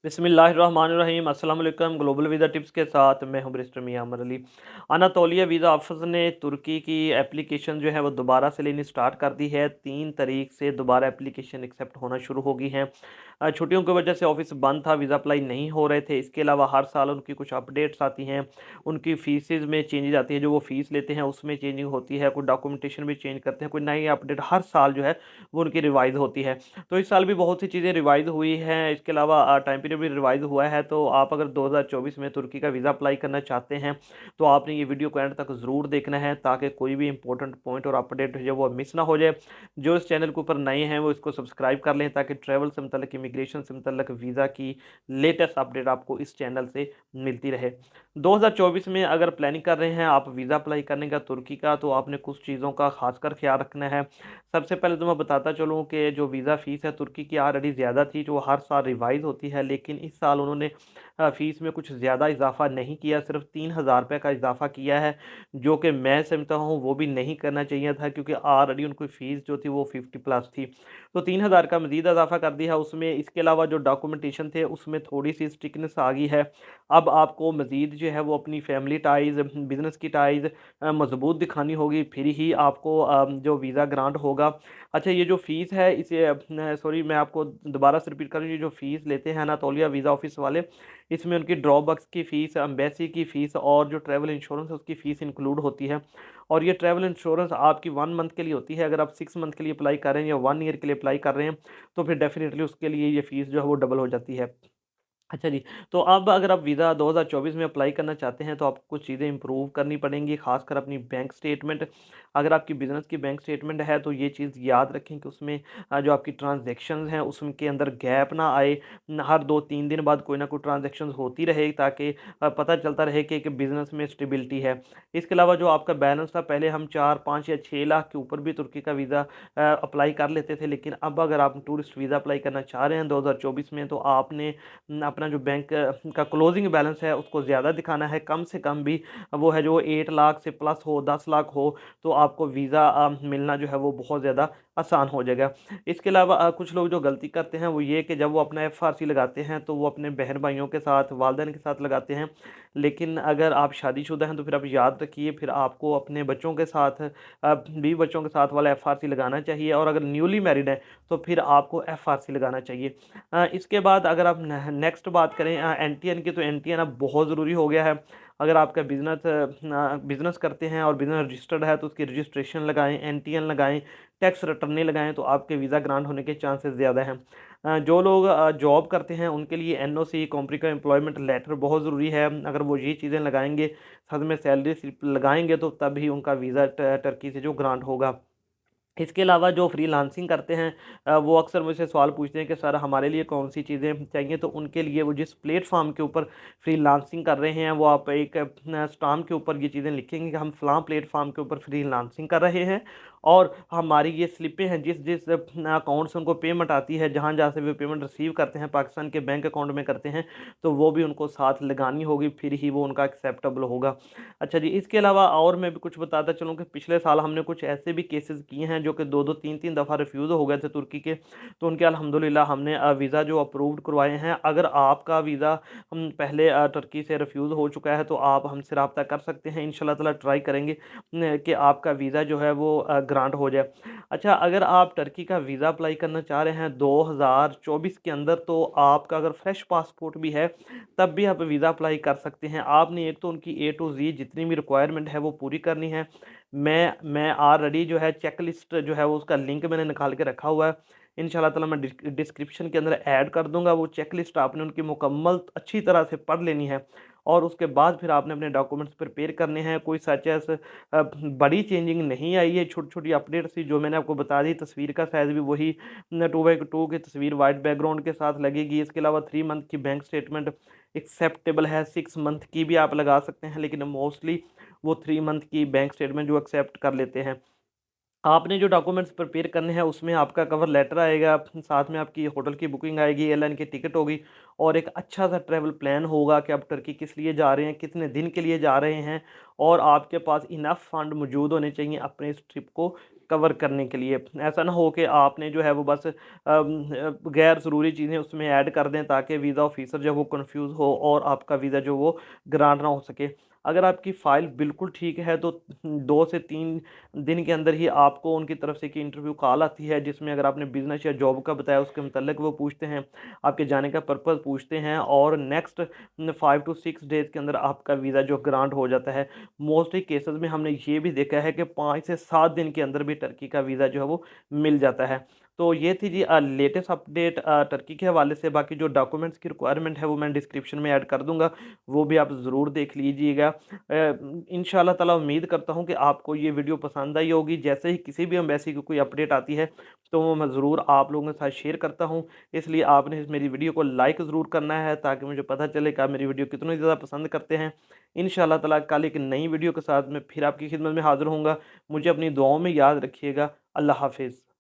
बिस्मिल्लाहिर्रहमानिर्रहीम अस्सलाम वालेकुम। ग्लोबल वीज़ा टिप्स के साथ मैं हूं बैरिस्टर मियां अमर अली। अनातोलिया वीज़ा ऑफिस ने तुर्की की एप्लीकेशन जो है वो दोबारा से लेनी स्टार्ट कर दी है। 3 तारीख से दोबारा एप्लीकेशन एक्सेप्ट होना शुरू हो गई हैं। छुट्टियों की वजह से ऑफिस बंद था, वीज़ा अप्लाई नहीं हो रहे थे। इसके अलावा हर साल उनकी कुछ अपडेट्स आती हैं, उनकी फ़ीसेज़ में चेंजेस आती है, जो वो फ़ीस लेते हैं उसमें चेंजिंग होती है, कोई डॉक्यूमेंटेशन भी चेंज करते हैं, कोई नई अपडेट हर साल जो है वो उनकी रिवाइज़ होती है। तो इस साल भी बहुत सी चीज़ें रिवाइज़ हुई हैं। इसके अलावा टाइम पीरियड भी रिवाइज़ हुआ है। तो आप अगर 2024 में तुर्की का वीज़ा अप्लाई करना चाहते हैं तो आपने ये वीडियो को एंड तक ज़रूर देखना है, ताकि कोई भी इंपॉर्टेंट पॉइंट और अपडेट जो वो मिस ना हो जाए। जो इस चैनल के ऊपर नए हैं वो इसको सब्सक्राइब कर लें, ताकि ट्रैवल से मुतल्लिक, इमिग्रेशन से मुतल्लिक, वीज़ा की लेटेस्ट अपडेट आपको इस चैनल से मिलती रहे। 2024 में अगर प्लानिंग कर रहे हैं आप वीज़ा अप्लाई करने का तुर्की का, तो आपने कुछ चीज़ों का खासकर ख्याल रखना है। सबसे पहले तो मैं बताता चलूँ कि जो वीज़ा फ़ीस है तुर्की की ऑलरेडी ज़्यादा थी, जो हर साल रिवाइज़ होती है, लेकिन इस साल उन्होंने फ़ीस में कुछ ज़्यादा इजाफ़ा नहीं किया, सिर्फ 3000 रुपये का इजाफ़ा किया है, जो कि मैं समझता हूँ वो भी नहीं करना चाहिए था, क्योंकि ऑलरेडी उनकी फ़ीस जो थी वो 50+ थी। तो 3000 का मज़ीद इजाफ़ा कर दिया उसमें। इसके अलावा जो डॉक्यूमेंटेशन थे उसमें थोड़ी सी स्ट्रिक्टनेस आ गई है। अब आपको मज़ीद जो है वो अपनी फैमिली टाइज़, बिज़नेस की टाइज़ मज़बूत दिखानी होगी, फिर ही आपको जो वीज़ा ग्रांट होगा। अच्छा, ये जो फ़ीस है इसे सॉरी, मैं आपको दोबारा से रिपीट कर रहा हूँ। ये जो फ़ीस लेते हैं अनातोलिया वीज़ा ऑफिस वाले, इसमें उनकी ड्रॉबैक्स की फ़ीस, एम्बेसी की फ़ीस और जो ट्रैवल इंश्योरेंस है उसकी फ़ीस इंक्लूड होती है। और ये ट्रैवल इंश्योरेंस आपकी 1 मंथ के लिए होती है। अगर आप 6 मंथ के लिए अप्लाई कर रहे हैं या 1 ईयर के लिए अप्लाई कर रहे हैं, तो फिर डेफिनेटली उसके लिए ये फ़ीस जो है वो डबल हो जाती है। अच्छा जी, तो अब अगर आप वीज़ा 2024 में अप्लाई करना चाहते हैं तो आपको कुछ चीज़ें इम्प्रूव करनी पड़ेंगी, ख़ासकर अपनी बैंक स्टेटमेंट। अगर आपकी बिज़नेस की बैंक स्टेटमेंट है तो ये चीज़ याद रखें कि उसमें जो आपकी ट्रांज़ैक्शंस हैं उसके अंदर गैप ना आए। हर 2-3 दिन बाद कोई ना कोई ट्रांज़ैक्शंस होती रहे, ताकि पता चलता रहे कि बिज़नेस में स्टेबिलिटी है। इसके अलावा जो आपका बैलेंस था, पहले हम 4, 5 या 6 लाख के ऊपर भी तुर्की का वीज़ा अप्लाई कर लेते थे, लेकिन अब अगर आप टूरिस्ट वीज़ा अप्लाई करना चाह रहे हैं 2024 में, तो आपने अपना जो बैंक का क्लोजिंग बैलेंस है उसको ज़्यादा दिखाना है। कम से कम भी वो है जो 8 लाख से प्लस हो, 10 लाख हो, तो आपको वीज़ा मिलना जो है वो बहुत ज़्यादा आसान हो जाएगा। इसके अलावा कुछ लोग जो गलती करते हैं वो ये कि जब वो अपना एफआरसी लगाते हैं तो वो अपने बहन भाइयों के साथ, वालिदैन के साथ लगाते हैं। लेकिन अगर आप शादीशुदा हैं तो फिर आप याद रखिए, फिर आपको अपने बच्चों के साथ, बीवी बच्चों के साथ वाला एफआरसी लगाना चाहिए। और अगर न्यूली मैरिड हैं तो फिर आपको एफआरसी लगाना चाहिए। इसके बाद अगर आप नेक्स्ट बात करें एनटीएन की, तो एनटीएन अब बहुत ज़रूरी हो गया है। अगर आपका बिज़नेस करते हैं और बिज़नेस रजिस्टर्ड है तो उसकी रजिस्ट्रेशन लगाएं, एनटीएन लगाएं, टैक्स रिटर्नें लगाएं, तो आपके वीज़ा ग्रांट होने के चांसेस ज़्यादा हैं। जो लोग जॉब करते हैं उनके लिए एनओसी, कॉम्प्रिका एम्प्लॉयमेंट लेटर बहुत ज़रूरी है। अगर वो ये चीज़ें लगाएंगे, साथ में सैलरी स्लिप लगाएंगे, तो तभी उनका वीज़ा टर्की से जो ग्रांट होगा। इसके अलावा जो फ्रीलांसिंग करते हैं वो अक्सर मुझसे सवाल पूछते हैं कि सर हमारे लिए कौन सी चीज़ें चाहिए। तो उनके लिए वो जिस प्लेटफॉर्म के ऊपर फ्रीलांसिंग कर रहे हैं, वो आप एक स्टाम्प के ऊपर ये चीज़ें लिखेंगे कि हम फ़लाँ प्लेटफॉर्म के ऊपर फ्रीलांसिंग कर रहे हैं, और हमारी ये स्लिपें हैं जिस जिस अकाउंट से उनको पेमेंट आती है, जहाँ जहाँ से वो पेमेंट रिसीव करते हैं पाकिस्तान के बैंक अकाउंट में करते हैं, तो वो भी उनको साथ लगानी होगी, फिर ही वो उनका एक्सेप्टेबल होगा। अच्छा जी, इसके अलावा और मैं भी कुछ बताता चलूँ कि पिछले साल हमने कुछ ऐसे भी केसेस किए हैं जो कि 2-2 3-3 दफ़ा रिफ्यूज़ हो गए थे तुर्की के, तो उनके अल्हम्दुलिल्लाह हमने वीज़ा जो अप्रूव्ड करवाए हैं। अगर आपका वीज़ा पहले तुर्की से रिफ्यूज़ हो चुका है तो आप हमसे रब्ता कर सकते हैं। इंशाल्लाह ताला ट्राई करेंगे कि आपका वीज़ा जो है वो ग्रांट हो जाए। अच्छा, अगर आप टर्की का वीज़ा अप्लाई करना चाह रहे हैं 2024 के अंदर, तो आपका अगर फ्रेश पासपोर्ट भी है तब भी आप वीज़ा अप्लाई कर सकते हैं। आपने एक तो उनकी ए टू ज़ी जितनी भी रिक्वायरमेंट है वो पूरी करनी है। मैं ऑलरेडी जो है चेक लिस्ट जो है वो उसका लिंक मैंने निकाल के रखा हुआ है। इंशाल्लाह ताला मैं डिस्क्रिप्शन के अंदर ऐड कर दूँगा। वो चेक लिस्ट आपने उनकी मुकम्मल अच्छी तरह से पढ़ लेनी है, और उसके बाद फिर आपने अपने डॉक्यूमेंट्स प्रिपेयर करने हैं। कोई सच एज़ बड़ी चेंजिंग नहीं आई है, छोटी-छोटी अपडेट्स थी जो मैंने आपको बता दी। तस्वीर का साइज़ भी वही 2x2 की तस्वीर वाइट बैकग्राउंड के साथ लगेगी। इसके अलावा 3 मंथ की बैंक स्टेटमेंट एक्सेप्टेबल है, 6 मंथ की भी आप लगा सकते हैं, लेकिन मोस्टली वो 3 मंथ की बैंक स्टेटमेंट जो एक्सेप्ट कर लेते हैं। आपने जो डॉक्यूमेंट्स प्रिपेयर करने हैं उसमें आपका कवर लेटर आएगा, साथ में आपकी होटल की बुकिंग आएगी, एयरलाइन की टिकट होगी, और एक अच्छा सा ट्रैवल प्लान होगा कि आप टर्की किस लिए जा रहे हैं, कितने दिन के लिए जा रहे हैं, और आपके पास इनफ फंड मौजूद होने चाहिए अपने इस ट्रिप को कवर करने के लिए। ऐसा ना हो कि आपने जो है वो बस गैर ज़रूरी चीज़ें उसमें ऐड कर दें ताकि वीज़ा ऑफ़िसर जो है वो कन्फ्यूज़ हो और आपका वीज़ा जो वो ग्रांट ना हो सके। अगर आपकी फ़ाइल बिल्कुल ठीक है तो 2 से 3 दिन के अंदर ही आपको उनकी तरफ से एक इंटरव्यू कॉल आती है, जिसमें अगर आपने बिज़नेस या जॉब का बताया उसके मुतल्लिक वो पूछते हैं, आपके जाने का पर्पज़ पूछते हैं और नेक्स्ट 5 टू 6 डेज़ के अंदर आपका वीज़ा जो ग्रांट हो जाता है। मोस्टली केसेज़ में हमने ये भी देखा है कि 5 से 7 दिन के अंदर भी टर्की का वीज़ा जो है वो मिल जाता है। तो ये थी जी लेटेस्ट अपडेट टर्की के हवाले से। बाकी जो डॉक्यूमेंट्स की रिक्वायरमेंट है वो मैं डिस्क्रिप्शन में ऐड कर दूँगा, वो भी आप ज़रूर देख लीजिएगा। इंशाल्लाह ताला उम्मीद करता हूँ कि आपको ये वीडियो पसंद आई होगी। जैसे ही किसी भी एम्बेसी की कोई अपडेट आती है, तो वो मैं ज़रूर आप लोगों के साथ शेयर करता हूँ। इसलिए आपने इस मेरी वीडियो को लाइक ज़रूर करना है ताकि मुझे पता चले कि आप मेरी वीडियो कितनी ज़्यादा पसंद करते हैं। इंशाल्लाह ताला कल एक नई वीडियो के साथ मैं फिर आपकी खिदमत में हाज़िर होऊँगा। मुझे अपनी दुआओं में याद रखिएगा। अल्लाह हाफ़िज़।